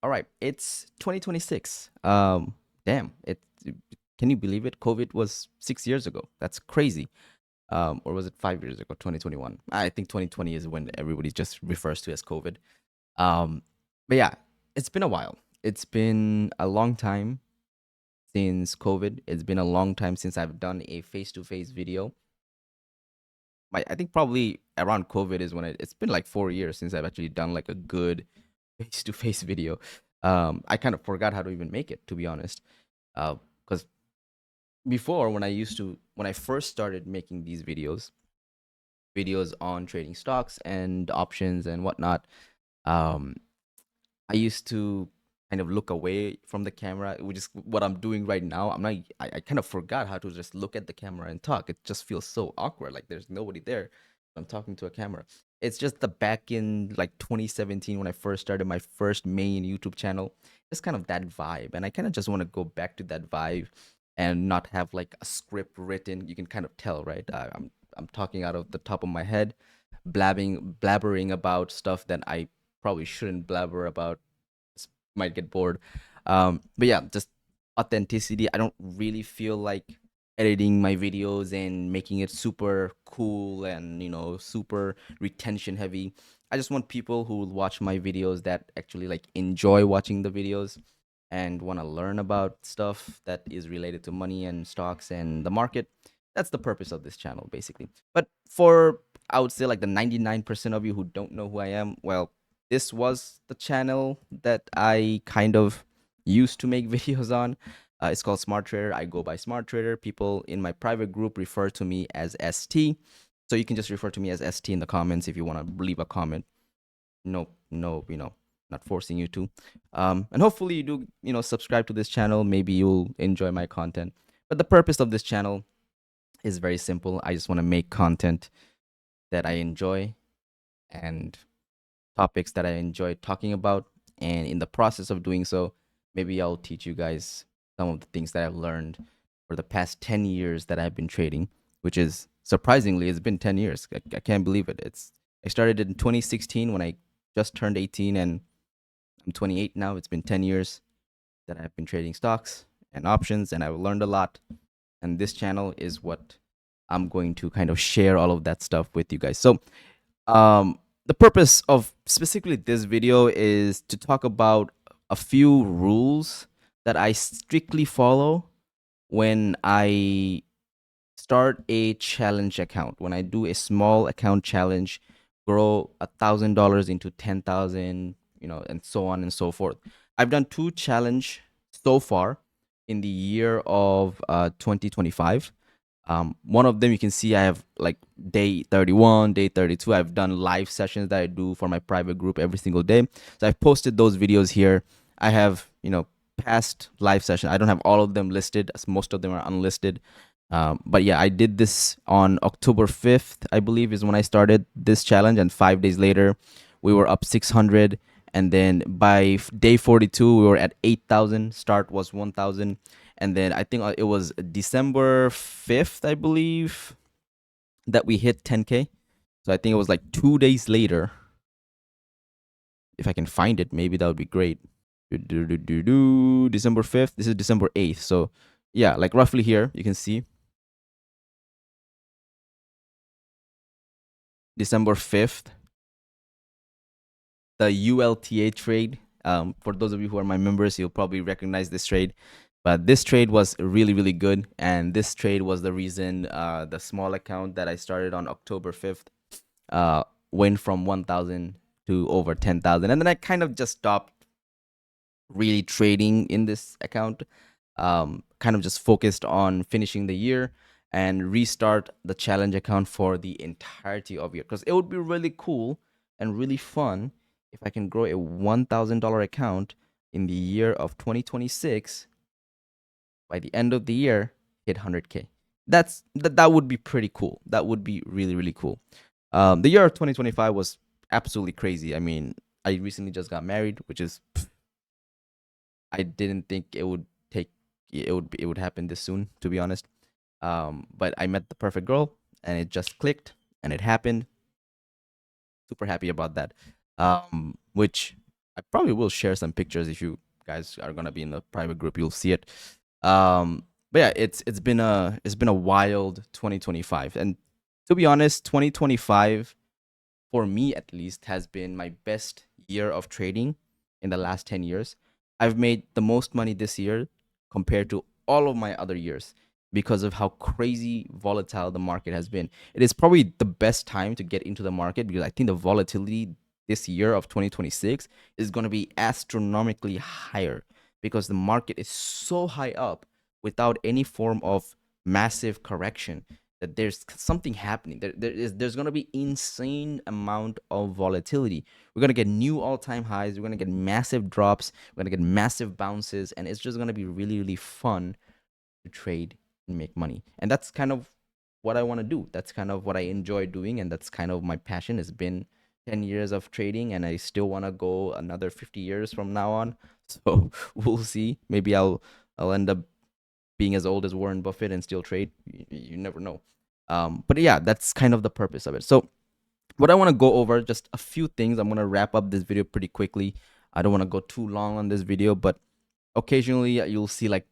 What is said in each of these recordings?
All right, it's 2026. Damn, can you believe it? COVID was 6 years ago. That's crazy. Or was it 5 years ago? 2021. I think 2020 is when everybody just refers to as COVID. Um, but yeah, it's been a while. It's been a long time since COVID. It's been a long time since I've done a face-to-face video. I think probably around COVID is when it's been like 4 years since I've actually done like a good face-to-face video. I kind of forgot how to even make it, to be honest. Because before, when I first started making these videos on trading stocks and options and whatnot, um, I used to kind of look away from the camera, which is what I'm doing right now. I kind of forgot how to just look at the camera and talk. It just feels so awkward. Like there's nobody there. I'm talking to a camera. It's just the back in like 2017 when I first started my first main YouTube channel. It's kind of that vibe. And I kind of just want to go back to that vibe and not have like a script written. You can kind of tell, right? I'm talking out of the top of my head, blabbering about stuff that I probably shouldn't blabber about. Might get bored. But yeah, just authenticity. I don't really feel like editing my videos and making it super cool and super retention heavy. I just want people who will watch my videos that actually like enjoy watching the videos and want to learn about stuff that is related to money and stocks and the market. That's the purpose of this channel, basically. But for, I would say, like the 99% of you who don't know who I am, well, this was the channel that I kind of used to make videos on. It's called Smart Trader. I go by Smart Trader. People in my private group refer to me as ST. So you can just refer to me as ST in the comments if you want to leave a comment. No, no, not forcing you to. And hopefully you do, subscribe to this channel. Maybe you'll enjoy my content. But the purpose of this channel is very simple. I just want to make content that I enjoy and topics that I enjoy talking about. And in the process of doing so, maybe I'll teach you guys some of the things that I've learned for the past 10 years that I've been trading, which is surprisingly, it's been 10 years. I can't believe it. I started in 2016 when I just turned 18 and I'm 28 now. It's been 10 years that I've been trading stocks and options and I've learned a lot. And this channel is what I'm going to kind of share all of that stuff with you guys. So, the purpose of specifically this video is to talk about a few rules that I strictly follow when I start a challenge account. When I do a small account challenge, grow $1,000 into 10,000, and so on and so forth. I've done two challenge so far in the year of 2025. One of them you can see I have like day 31, day 32. I've done live sessions that I do for my private group every single day. So I've posted those videos here. I have, past live session. I don't have all of them listed as most of them are unlisted. But yeah, I did this on October 5th, I believe is when I started this challenge. And 5 days later, we were up 600. And then by day 42, we were at 8,000. Start was 1,000. And then I think it was December 5th, I believe, that we hit 10K. So I think it was like 2 days later. If I can find it, maybe that would be great. December 5th. This is December 8th. So yeah, like roughly here, you can see December 5th, the ULTA trade. For those of you who are my members, you'll probably recognize this trade. But this trade was really, really good. And this trade was the reason the small account that I started on October 5th went from 1,000 to over 10,000. And then I kind of just stopped really trading in this account, kind of just focused on finishing the year and restart the challenge account for the entirety of year. Because it would be really cool and really fun if I can grow a $1,000 account in the year of 2026. By the end of the year, hit 100K. That would be pretty cool. That would be really, really cool. The year of 2025 was absolutely crazy. I mean, I recently just got married, which is I didn't think it would happen this soon, to be honest. But I met the perfect girl, and it just clicked, and it happened. Super happy about that. Which I probably will share some pictures if you guys are gonna be in the private group. You'll see it. But yeah, it's been a wild 2025, and to be honest, 2025 for me at least has been my best year of trading in the last 10 years. I've made the most money this year compared to all of my other years because of how crazy volatile the market has been. It is probably the best time to get into the market because I think the volatility this year of 2026 is going to be astronomically higher because the market is so high up without any form of massive correction that there's something happening. There's gonna be insane amount of volatility. We're gonna get new all-time highs. We're gonna get massive drops. We're gonna get massive bounces, and it's just gonna be really really fun to trade and make money. And that's kind of what I want to do. That's kind of what I enjoy doing, and that's kind of my passion. It's been 10 years of trading, and I still want to go another 50 years from now on. So we'll see. Maybe I'll end up being as old as Warren Buffett and still trade. You never know. But yeah, that's kind of the purpose of it. So what I want to go over, just a few things. I'm gonna wrap up this video pretty quickly. I don't want to go too long on this video, but occasionally you'll see like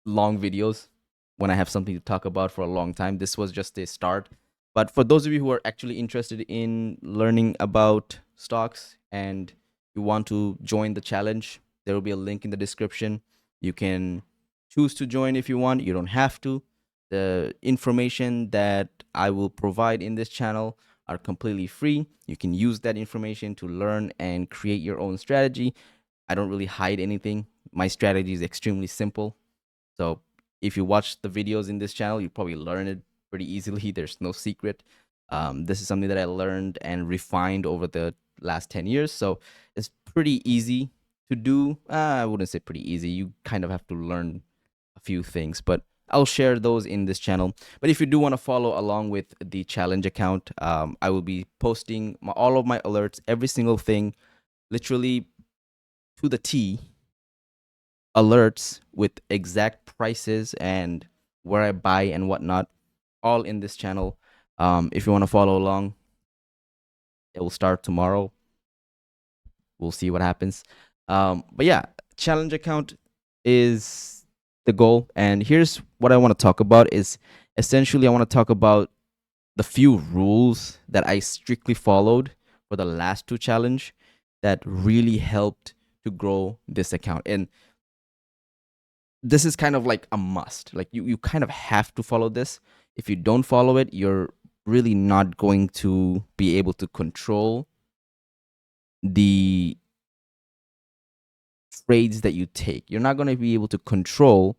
long videos when I have something to talk about for a long time. This was just a start. But for those of you who are actually interested in learning about stocks and you want to join the challenge, there will be a link in the description. You can choose to join if you want. You don't have to. The information that I will provide in this channel are completely free. You can use that information to learn and create your own strategy. I don't really hide anything. My strategy is extremely simple. So if you watch the videos in this channel, you probably learn it pretty easily. There's no secret. This is something that I learned and refined over the last 10 years. So it's pretty easy to do. I wouldn't say pretty easy. You kind of have to learn a few things, but I'll share those in this channel. But if you do want to follow along with the challenge account, I will be posting all of my alerts, every single thing, literally to the T, alerts with exact prices and where I buy and whatnot, all in this channel. If you want to follow along, it will start tomorrow. We'll see what happens. But yeah, challenge account is the goal. And here's what I want to talk about is essentially I want to talk about the few rules that I strictly followed for the last two challenge that really helped to grow this account. And this is kind of like a must. Like you kind of have to follow this. If you don't follow it, you're really not going to be able to control the trades that you take. You're not going to be able to control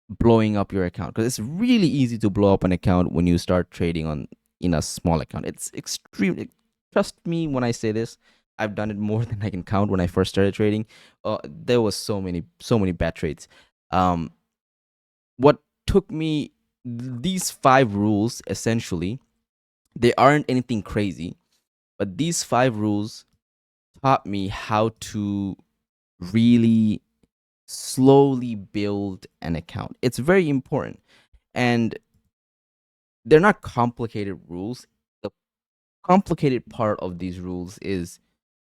blowing up your account because it's really easy to blow up an account when you start trading on in a small account. It's extremely, trust me when I say this, I've done it more than I can count. When I first started trading, there was so many bad trades. What took me, these 5 rules essentially, they aren't anything crazy, but these 5 rules taught me how to really slowly build an account. It's very important, and they're not complicated rules. The complicated part of these rules is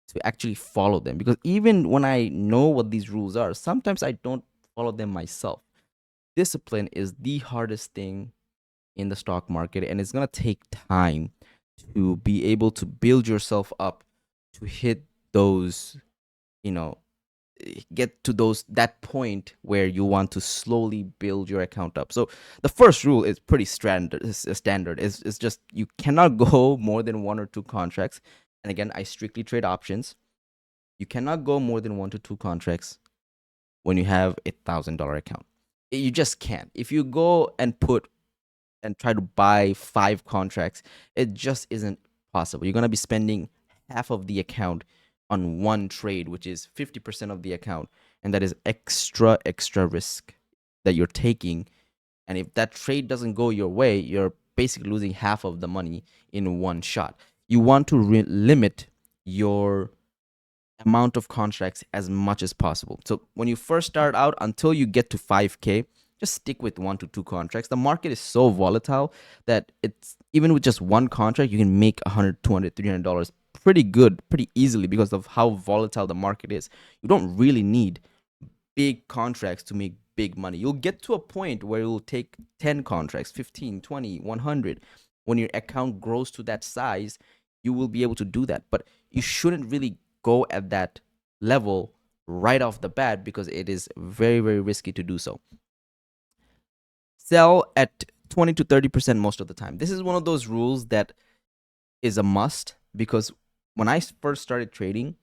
to actually follow them, because even when I know what these rules are, sometimes I don't follow them myself. Discipline is the hardest thing in the stock market, and it's going to take time to be able to build yourself up to hit those, get to that point where you want to slowly build your account up. So the first rule is pretty standard. It's just you cannot go more than 1 or 2 contracts. And again, I strictly trade options. You cannot go more than 1 to 2 contracts when you have $1,000 account. You just can't. If you go and try to buy 5 contracts, it just isn't possible. You're going to be spending half of the account on one trade, which is 50% of the account. And that is extra risk that you're taking. And if that trade doesn't go your way, you're basically losing half of the money in one shot. You want to limit your amount of contracts as much as possible. So when you first start out, until you get to 5K, just stick with 1 to 2 contracts. The market is so volatile that it's even with just one contract, you can make $100, $200, $300 pretty good, pretty easily because of how volatile the market is. You don't really need big contracts to make big money. You'll get to a point where it will take 10 contracts, 15, 20, 100. When your account grows to that size, you will be able to do that. But you shouldn't really go at that level right off the bat because it is very, very risky to do so. Sell at 20 to 30% most of the time. This is one of those rules that is a must because when I first started trading,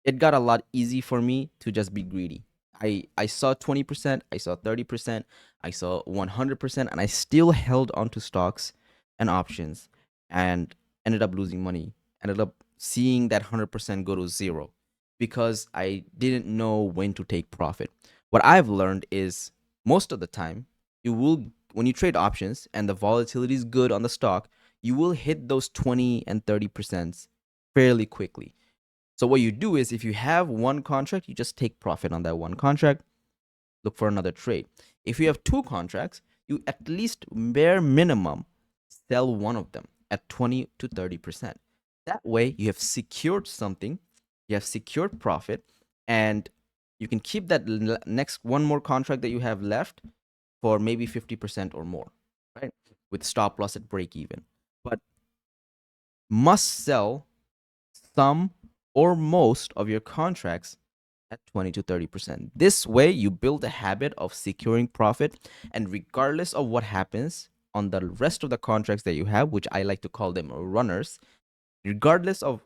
it got a lot easy for me to just be greedy. I saw 20%, I saw 30%, I saw 100%, and I still held onto stocks and options and ended up losing money. Ended up seeing that 100% go to zero because I didn't know when to take profit. What I've learned is most of the time, you will, when you trade options and the volatility is good on the stock, you will hit those 20 and 30% fairly quickly. So what you do is if you have one contract, you just take profit on that one contract, look for another trade. If you have two contracts, you at least bare minimum sell one of them at 20 to 30%. That way you have secured something, you have secured profit, and you can keep that next one more contract that you have left for maybe 50% or more, right? With stop loss at break even. But must sell some or most of your contracts at 20 to 30%. This way, you build a habit of securing profit, and regardless of what happens on the rest of the contracts that you have, which I like to call them runners, regardless of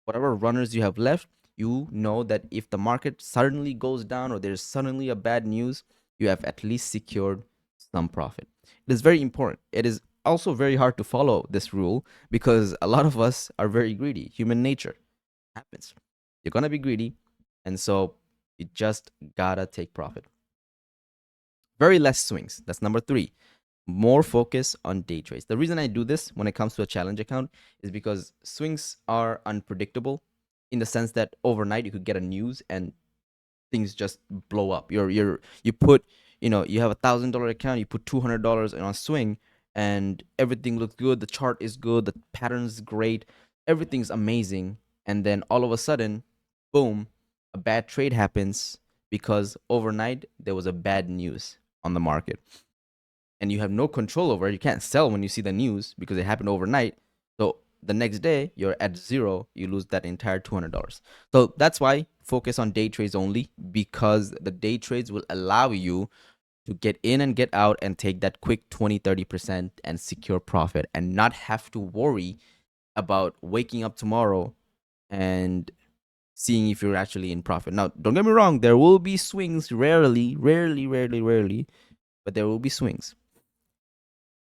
whatever runners you have left, you know that if the market suddenly goes down or there's suddenly a bad news, you have at least secured some profit. It is very important. It is also very hard to follow this rule because a lot of us are very greedy. Human nature happens. You're gonna be greedy, and so you just gotta take profit. Very less swings. That's number three. More focus on day trades. The reason I do this when it comes to a challenge account is because swings are unpredictable in the sense that overnight you could get a news and things just blow up. You put, you have $1,000 account, you put $200 in a swing, and everything looks good. The chart is good, the pattern is great, everything's amazing, and then all of a sudden, boom, a bad trade happens because overnight there was a bad news on the market, and you have no control over it. You can't sell when you see the news because it happened overnight. So the next day you're at zero, you lose that entire $200. So that's why focus on day trades only, because the day trades will allow you to get in and get out and take that quick 20-30% and secure profit and not have to worry about waking up tomorrow and seeing if you're actually in profit. Now, don't get me wrong, there will be swings, rarely, but there will be swings.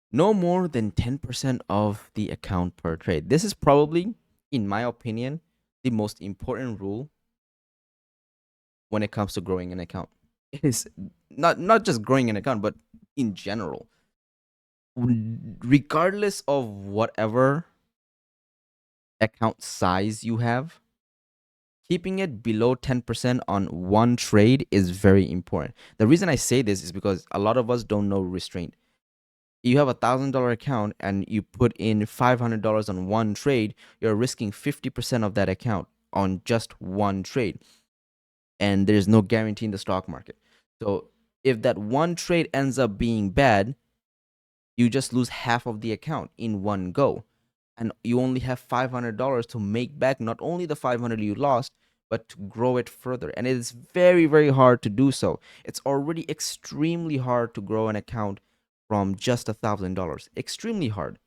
No more than 10% of the account per trade. This is probably, in my opinion, the most important rule when it comes to growing an account. It is not just growing an account, but in general. Regardless of whatever account size you have, keeping it below 10% on one trade is very important. The reason I say this is because a lot of us don't know restraint. You have $1,000 account and you put in $500 on one trade, you're risking 50% of that account on just one trade. And there's no guarantee in the stock market. So if that one trade ends up being bad, you just lose half of the account in one go. And you only have $500 to make back not only the 500 you lost, but to grow it further. And it is very, very hard to do so. It's already extremely hard to grow an account from just $1,000. Extremely hard.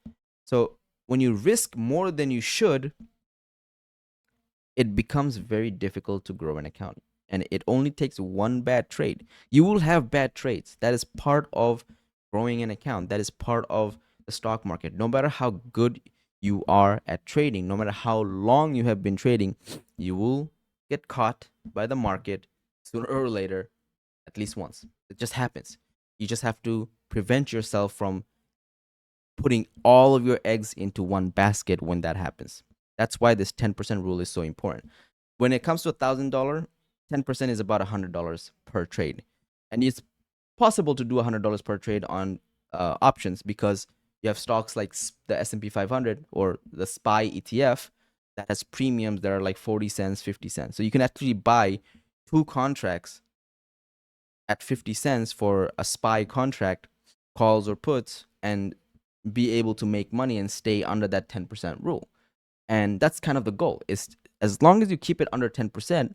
So when you risk more than you should, it becomes very difficult to grow an account. And it only takes one bad trade. You will have bad trades. That is part of growing an account. That is part of the stock market. No matter how good you are at trading, no matter how long you have been trading, you will get caught by the market sooner or later, at least once. It just happens. You just have to prevent yourself from putting all of your eggs into one basket when that happens. That's why this 10% rule is so important. When it comes to $1,000, 10% is about $100 per trade. And it's possible to do $100 per trade on options because You have stocks like the S&P 500 or the SPY ETF that has premiums that are like 40 cents, 50 cents. So you can actually buy 2 contracts at 50 cents for a SPY contract, calls or puts, and be able to make money and stay under that 10% rule. And that's kind of the goal. Is as long as you keep it under 10%,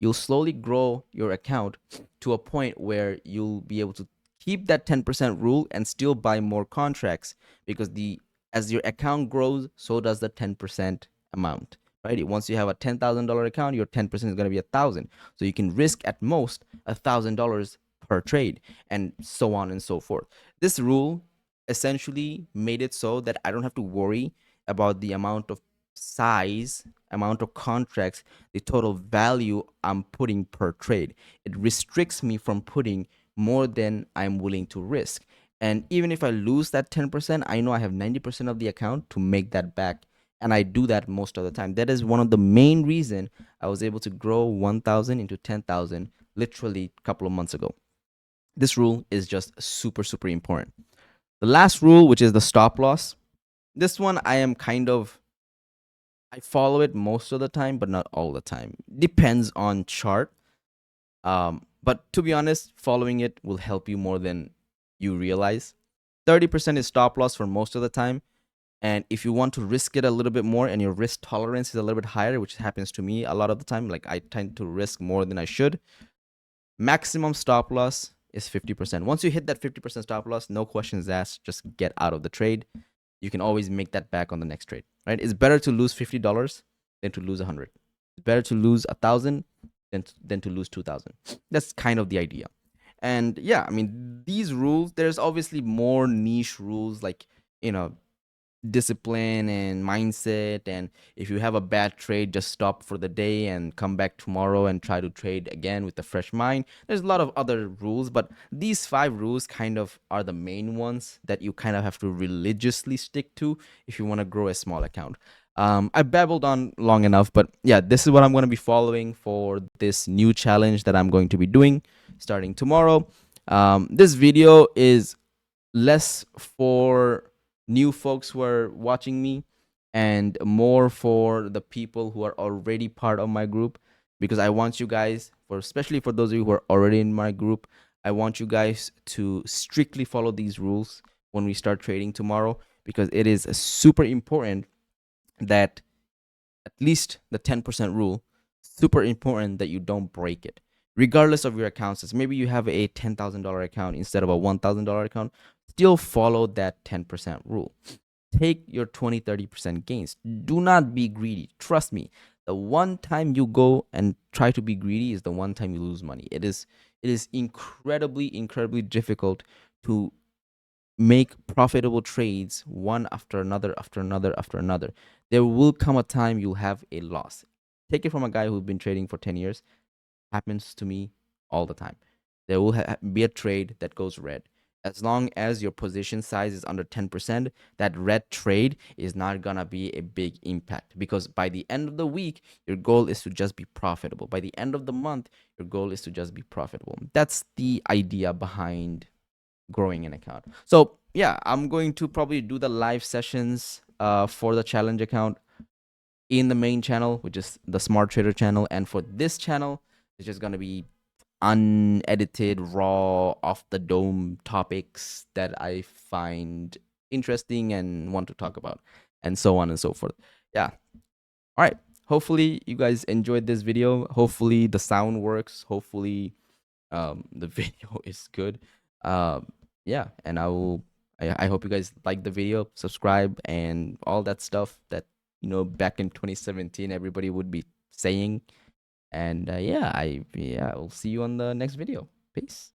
you'll slowly grow your account to a point where you'll be able to keep that 10% rule and still buy more contracts, because the as your account grows, so does the 10% amount, right? Once you have a $10,000 account, your 10% is going to be 1,000. So you can risk at most $1,000 per trade, and so on and so forth. This rule essentially made it so that I don't have to worry about the amount of size, amount of contracts, the total value I'm putting per trade. It restricts me from putting more than I'm willing to risk. And even if I lose that 10%, I know I have 90% of the account to make that back. And I do that most of the time. That is one of the main reason I was able to grow 1,000 into 10,000 literally a couple of months ago. This rule is just super, super important. The last rule, which is the stop loss. This one I follow it most of the time, but not all the time. Depends on chart. But to be honest, following it will help you more than you realize. 30% is stop loss for most of the time. And if you want to risk it a little bit more and your risk tolerance is a little bit higher, which happens to me a lot of the time, like I tend to risk more than I should, maximum stop loss is 50%. Once you hit that 50% stop loss, no questions asked, just get out of the trade. You can always make that back on the next trade, right? It's better to lose $50 than to lose 100. It's better to lose 1,000 than to lose 2,000. That's kind of the idea. And yeah, I mean, these rules, there's obviously more niche rules, like, you know, discipline and mindset, and if you have a bad trade, just stop for the day and come back tomorrow and try to trade again with a fresh mind. There's a lot of other rules, but these 5 rules kind of are the main ones that you kind of have to religiously stick to if you want to grow a small account. I babbled on long enough, but yeah, this is what I'm going to be following for this new challenge that I'm going to be doing starting tomorrow. This video is less for new folks who are watching me and more for the people who are already part of my group, because I want you guys, for especially for those of you who are already in my group, I want you guys to strictly follow these rules when we start trading tomorrow, because it is super important that at least the 10% rule, super important that you don't break it regardless of your account size. Maybe you have a $10,000 account instead of a $1,000 account, still follow that 10% rule. Take your 20-30% gains. Do not be greedy. Trust me, the one time you go and try to be greedy is the one time you lose money. It is incredibly difficult to make profitable trades one after another after another after another. There will come a time you'll have a loss. Take it from a guy who's been trading for 10 years. Happens to me all the time. There will be a trade that goes red. As long as your position size is under 10%, that red trade is not gonna be a big impact, because by the end of the week, your goal is to just be profitable. By the end of the month, your goal is to just be profitable. That's the idea behind growing an account. So yeah, I'm going to probably do the live sessions for the challenge account in the main channel, which is the Smart Trader channel, and for this channel, it's just gonna be unedited, raw, off the dome topics that I find interesting and want to talk about, and so on and so forth. Yeah. All right. Hopefully you guys enjoyed this video. Hopefully the sound works. Hopefully the video is good. Yeah, and I hope you guys like the video, subscribe, and all that stuff that, you know, back in 2017 everybody would be saying. And yeah, I'll see you on the next video. Peace.